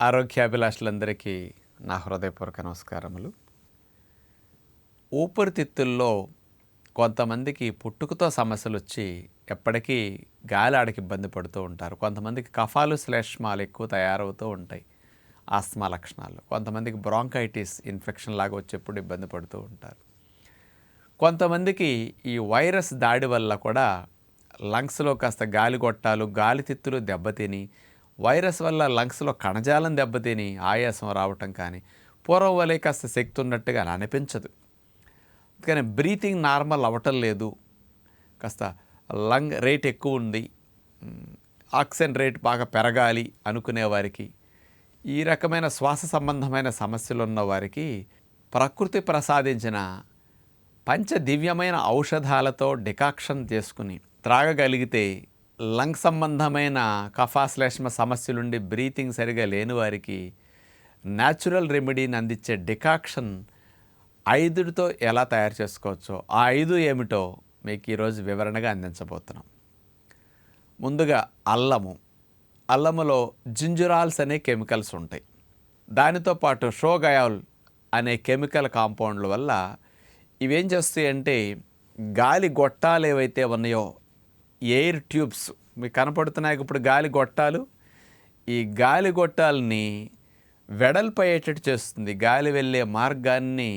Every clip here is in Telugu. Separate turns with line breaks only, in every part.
ఆరోగ్యాభిలాషులందరికీ నా హృదయపూర్వక నమస్కారములు. ఊపిరితిత్తుల్లో కొంతమందికి పుట్టుకతో సమస్యలు వచ్చి ఎప్పటికీ గాలి ఆడకి ఇబ్బంది పడుతూ ఉంటారు. కొంతమందికి కఫాలు శ్లేష్మాలు ఎక్కువ తయారవుతూ ఉంటాయి, ఆస్మా లక్షణాలు. కొంతమందికి బ్రాంకైటిస్ ఇన్ఫెక్షన్ లాగా వచ్చేప్పుడు ఇబ్బంది పడుతూ ఉంటారు. కొంతమందికి ఈ వైరస్ దాడి వల్ల కూడా లంగ్స్లో కాస్త గాలి గొట్టాలు, గాలితిత్తులు దెబ్బతిని, వైరస్ వల్ల లంగ్స్లో కణజాలం దెబ్బతిని ఆయాసం రావటం కానీ, పూర్వం వలె కాస్త శక్తి ఉన్నట్టుగా అనిపించదు. కానీ బ్రీతింగ్ నార్మల్ అవ్వటం లేదు, కాస్త లంగ్ రేట్ ఎక్కువ ఉంది, ఆక్సిజన్ రేట్ బాగా పెరగాలి అనుకునే వారికి, ఈ రకమైన శ్వాస సంబంధమైన సమస్యలు ఉన్న వారికి ప్రకృతి ప్రసాదించిన పంచదివ్యమైన ఔషధాలతో డికాక్షన్ చేసుకుని త్రాగగలిగితే లంగ్ సంబంధమైన కఫాశ్లేష్మ సమస్యలుండి బ్రీతింగ్ సరిగా లేని వారికి న్యాచురల్ రెమెడీని అందించే డికాక్షన్ 5తో ఎలా తయారు చేసుకోవచ్చో, ఆ 5 ఏమిటో మీకు ఈరోజు వివరణగా అందించబోతున్నాం. ముందుగా అల్లములో జింజురాల్స్ అనే కెమికల్స్ ఉంటాయి. దానితో పాటు షోగయాల్ అనే కెమికల్ కాంపౌండ్ల వల్ల ఇవేం చేస్తాయి అంటే, గాలి గొట్టాలు ఏవైతే ఉన్నాయో, ఎయిర్ ట్యూబ్స్ మీకు కనపడుతున్నాయి ఇప్పుడు గాలి గొట్టాలు, ఈ గాలి గొట్టాలని వెడల్పు అయ్యేటట్టు చేస్తుంది. గాలి వెళ్ళే మార్గాన్ని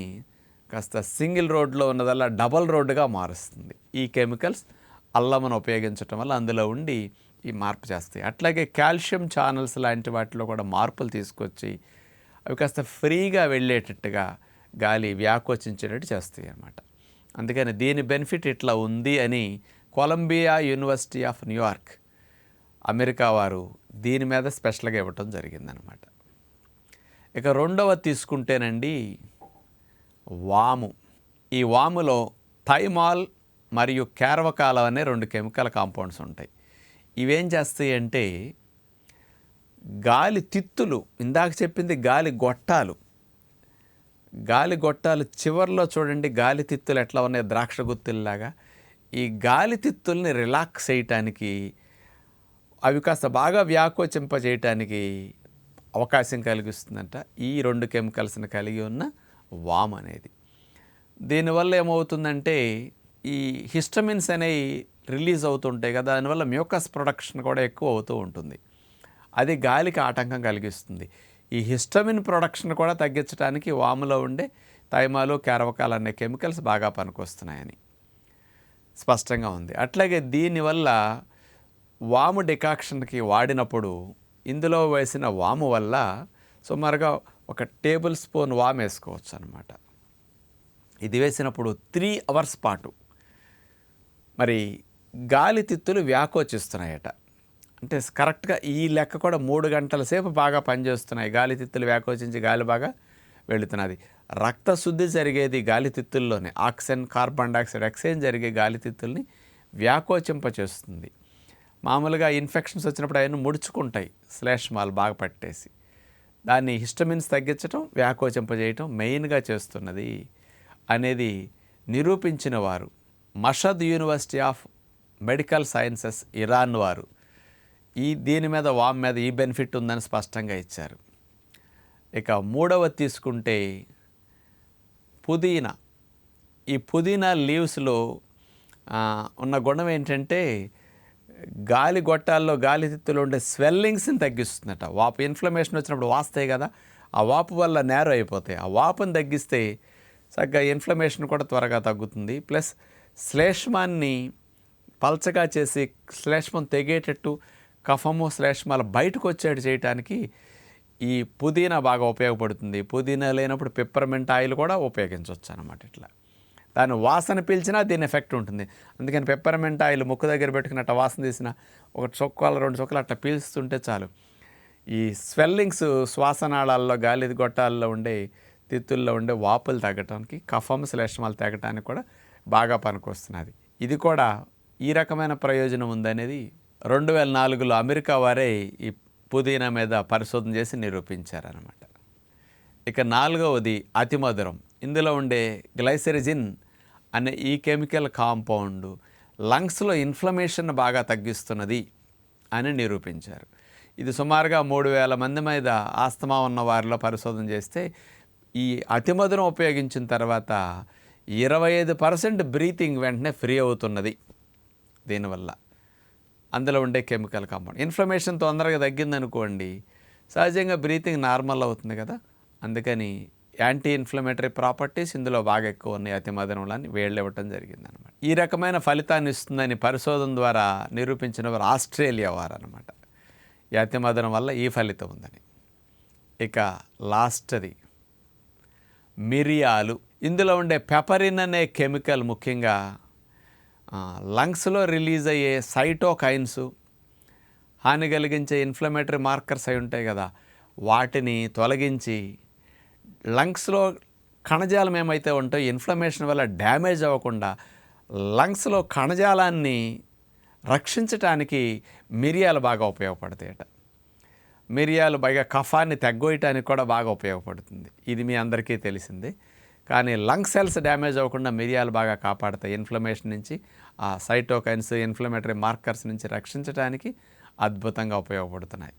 కాస్త సింగిల్ రోడ్లో ఉన్నదల్లా డబల్ రోడ్డుగా మారుస్తుంది. ఈ కెమికల్స్ అల్లమును ఉపయోగించడం వల్ల అందులో ఉండి ఈ మార్పు చేస్తాయి. అట్లాగే కాల్షియం ఛానల్స్ లాంటి వాటిలో కూడా మార్పులు తీసుకొచ్చి అవి కాస్త ఫ్రీగా వెళ్ళేటట్టుగా గాలి వ్యాకోచించేటట్టు చేస్తాయి అన్నమాట. అందుకని దీని బెనిఫిట్ ఇట్లా ఉంది అని Columbia University of New York, America వారు దీని మీద స్పెషల్గా ఇవ్వటం జరిగిందనమాట. ఇక రెండవది తీసుకుంటేనండి వాము. ఈ వాములో థైమాల్ మరియు క్యార్వకాలం అనే 2 కెమికల్ కాంపౌండ్స్ ఉంటాయి. ఇవేం చేస్తాయి అంటే, గాలి తిత్తులు, ఇందాక చెప్పింది గాలి గొట్టాలు చివర్లో చూడండి, గాలి తిత్తులు ఎట్లా ఉన్నాయి, ద్రాక్ష గుత్తుల్లాగా. ఈ గాలి తిత్తుల్ని రిలాక్స్ చేయటానికి, అవి కాస్త బాగా వ్యాకోచింపజేయటానికి అవకాశం కలిగిస్తుందంట ఈ 2 కెమికల్స్ని కలిగి ఉన్న వామ్ అనేది. దీనివల్ల ఏమవుతుందంటే, ఈ హిస్టమిన్స్ అనేవి రిలీజ్ అవుతుంటాయి కదా, దానివల్ల మ్యూకస్ ప్రొడక్షన్ కూడా ఎక్కువ అవుతూ ఉంటుంది. అది గాలికి ఆటంకం కలిగిస్తుంది. ఈ హిస్టమిన్ ప్రొడక్షన్ కూడా తగ్గించడానికి వాములో ఉండే థైమాలు, క్యార్వకాల్ అనే కెమికల్స్ బాగా పనికొస్తున్నాయని స్పష్టంగా ఉంది. అట్లాగే దీనివల్ల వాము డికాక్షన్కి వాడినప్పుడు ఇందులో వేసిన వాము వల్ల సుమారుగా 1 టేబుల్ స్పూన్ వాము వేసుకోవచ్చు అనమాట. ఇది వేసినప్పుడు 3 అవర్స్ పాటు మరి గాలి తిత్తులు వ్యాకోచిస్తున్నాయట. అంటే కరెక్ట్గా ఈ లెక్క కూడా 3 గంటల సేపు బాగా పనిచేస్తున్నాయి. గాలి తిత్తులు వ్యాకోచించి గాలి బాగా వెళుతున్నది. రక్త శుద్ధి జరిగేది గాలి తిత్తుల్లోనే. ఆక్సిజన్, కార్బన్ డైఆక్సైడ్ ఎక్స్చేంజ్ జరిగే గాలి తిత్తుల్ని వ్యాకోచింపచేస్తుంది. మామూలుగా ఇన్ఫెక్షన్స్ వచ్చినప్పుడు అవన్నీ ముడుచుకుంటాయి, శ్లేష్మాలు బాగా పట్టేసి. దాన్ని హిస్టమిన్స్ తగ్గించడం, వ్యాకోచింపజేయటం మెయిన్గా చేస్తున్నది అనేది నిరూపించిన వారు Mashhad university of medical sciences, Iran వారు దీని మీద వామ్ మీద ఈ బెనిఫిట్ ఉందని స్పష్టంగా ఇచ్చారు. ఇక మూడవది తీసుకుంటే పుదీనా. ఈ పుదీనా లీవ్స్లో ఉన్న గుణం ఏంటంటే, గాలి గొట్టాల్లో, గాలి తిత్తులో ఉండే స్వెల్లింగ్స్ని తగ్గిస్తుందట. వాపు ఇన్ఫ్లమేషన్ వచ్చినప్పుడు వాస్తాయి కదా, ఆ వాపు వల్ల నేరో అయిపోతాయి. ఆ వాపుని తగ్గిస్తే చక్కగా ఇన్ఫ్లమేషన్ కూడా త్వరగా తగ్గుతుంది. ప్లస్ శ్లేష్మాన్ని పల్చగా చేసి శ్లేష్మం తెగేటట్టు, కఫము శ్లేష్మాలు బయటకు వచ్చేట్టు చేయడానికి ఈ పుదీనా బాగా ఉపయోగపడుతుంది. పుదీనా లేనప్పుడు పెప్పర్మెంట్ ఆయిల్ కూడా ఉపయోగించవచ్చు అన్నమాట. ఇట్లా దాని వాసన పీల్చినా దీని ఎఫెక్ట్ ఉంటుంది. అందుకని పెప్పర్మెంట్ ఆయిల్ ముక్కు దగ్గర పెట్టుకున్నట్టు వాసన తీసిన 1 చుక్కలు 2 చుక్కలు అట్లా పీల్చుతుంటే చాలు, ఈ స్వెల్లింగ్స్ శ్వాసనాళాల్లో, గాలి గొట్టాల్లో ఉండే తిత్తుల్లో ఉండే వాపులు తగ్గటానికి, కఫం శ్లేష్మాలు తగ్గటానికి కూడా బాగా పనికొస్తున్నది. ఇది కూడా ఈ రకమైన ప్రయోజనం ఉందనేది 2004లో అమెరికా వారే ఈ పుదీనా మీద పరిశోధన చేసి నిరూపించారన్నమాట. ఇక 4వది అతి మధురం. ఇందులో ఉండే గ్లైసెరిజిన్ అనే ఈ కెమికల్ కాంపౌండ్ లంగ్స్లో ఇన్ఫ్లమేషన్ బాగా తగ్గిస్తున్నది అని నిరూపించారు. ఇది సుమారుగా 3,000 మంది మీద ఆస్తమా ఉన్న వారిలో పరిశోధన చేస్తే ఈ అతిమధురం ఉపయోగించిన తర్వాత 25% బ్రీతింగ్ వెంటనే ఫ్రీ అవుతున్నది దీనివల్ల. అందులో ఉండే కెమికల్ కాంపౌండ్. ఇన్ఫ్లమేషన్ తొందరగా తగ్గిందనుకోండి, సహజంగా బ్రీతింగ్ నార్మల్ అవుతుంది కదా. అందుకని యాంటీ ఇన్ఫ్లమేటరీ ప్రాపర్టీస్ ఇందులో బాగా ఎక్కువ ఉన్నాయి అతిమధురంలో అని వీళ్ళు ఇవ్వటం జరిగిందనమాట. ఈ రకమైన ఫలితాన్ని ఇస్తుందని పరిశోధన ద్వారా నిరూపించిన వారు ఆస్ట్రేలియా వారు అనమాట. ఈ అతిమధురం వల్ల ఈ ఫలితం ఉందని. ఇక లాస్ట్ది మిరియాలు. ఇందులో ఉండే పెపరిన్ అనే కెమికల్ ముఖ్యంగా లంగ్స్లో రిలీజ్ అయ్యే సైటోకైన్స్, హాని కలిగించే ఇన్ఫ్లమేటరీ మార్కర్స్ అయి ఉంటాయి కదా, వాటిని తొలగించి లంగ్స్లో కణజాలం ఏమైతే ఉంటాయో ఇన్ఫ్లమేషన్ వల్ల డ్యామేజ్ అవ్వకుండా లంగ్స్లో కణజాలాన్ని రక్షించటానికి మిరియాలు బాగా ఉపయోగపడతాయట. మిరియాలు బాగా కఫాన్ని తగ్గోయటానికి కూడా బాగా ఉపయోగపడుతుంది. ఇది మీ అందరికీ తెలిసిందే. కానీ లంగ్ సెల్స్ డ్యామేజ్ అవ్వకుండా మిరియాలు బాగా కాపాడతాయి. ఇన్ఫ్లమేషన్ నుంచి, ఆ సైటోకైన్స్, ఇన్ఫ్లమేటరీ మార్కర్స్ నుంచి రక్షించడానికి అద్భుతంగా ఉపయోగపడుతున్నాయి.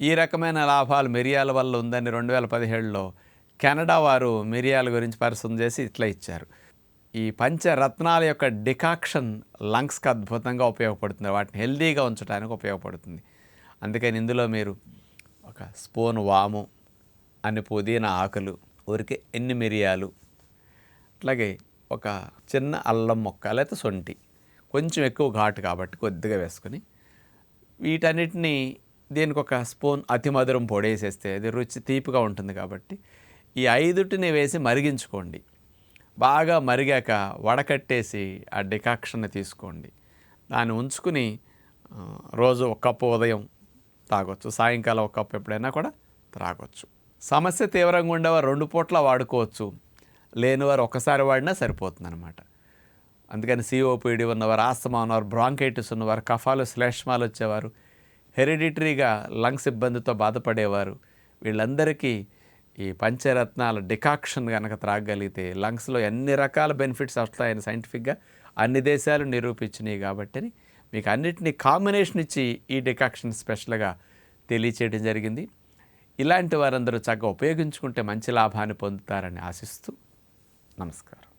ఈ రకమైన లాభాలు మిరియాల వల్ల ఉందని 2017లో కెనడా వారు మిరియాల గురించి పరిశోధన చేసి ఇట్లా ఇచ్చారు. ఈ పంచరత్నాల యొక్క డికాక్షన్ లంగ్స్కి అద్భుతంగా ఉపయోగపడుతుంది. వాటిని హెల్దీగా ఉంచడానికి ఉపయోగపడుతుంది. అందుకని ఇందులో మీరు ఒక స్పూన్ వాము, అన్ని పుదీనా ఆకులు, ఊరికే ఎన్ని మిరియాలు, అట్లాగే ఒక చిన్న అల్లం మొక్క లేకపోతే శొంఠి, కొంచెం ఎక్కువ ఘాటు కాబట్టి కొద్దిగా వేసుకొని వీటన్నిటినీ దీనికి ఒక స్పూన్ అతిమధురం పొడేసేస్తే అది రుచి తీపిగా ఉంటుంది కాబట్టి ఈ 5టిని వేసి మరిగించుకోండి. బాగా మరిగాక వడకట్టేసి ఆ డికాక్షన్ని తీసుకోండి. దాన్ని ఉంచుకుని రోజు ఒక కప్పు ఉదయం తాగొచ్చు, సాయంకాలం ఒక కప్పు ఎప్పుడైనా కూడా త్రాగొచ్చు. సమస్య తీవ్రంగా ఉండేవారు 2 పూట్ల వాడుకోవచ్చు, లేనివారు ఒకసారి వాడినా సరిపోతుంది అనమాట. అందుకని సిఓపిడి ఉన్నవారు, ఆస్తమా ఉన్నవారు, బ్రాంకైటిస్ ఉన్నవారు, కఫాలు శ్లేష్మాలు వచ్చేవారు, హెరిడిటరీగా లంగ్స్ ఇబ్బందితో బాధపడేవారు, వీళ్ళందరికీ ఈ పంచరత్నాల డికాక్షన్ కనుక త్రాగగలిగితే లంగ్స్లో ఎన్ని రకాల బెనిఫిట్స్ వస్తాయని సైంటిఫిక్గా అన్ని దేశాలు నిరూపించినాయి. కాబట్టి మీకు అన్నిటినీ కాంబినేషన్ ఇచ్చి ఈ డికాక్షన్ స్పెషల్గా తెలియచేయడం జరిగింది. ఇలాంటి వారందరూ చక్కగా ఉపయోగించుకుంటే మంచి లాభాన్ని పొందుతారని ఆశిస్తూ నమస్కారం.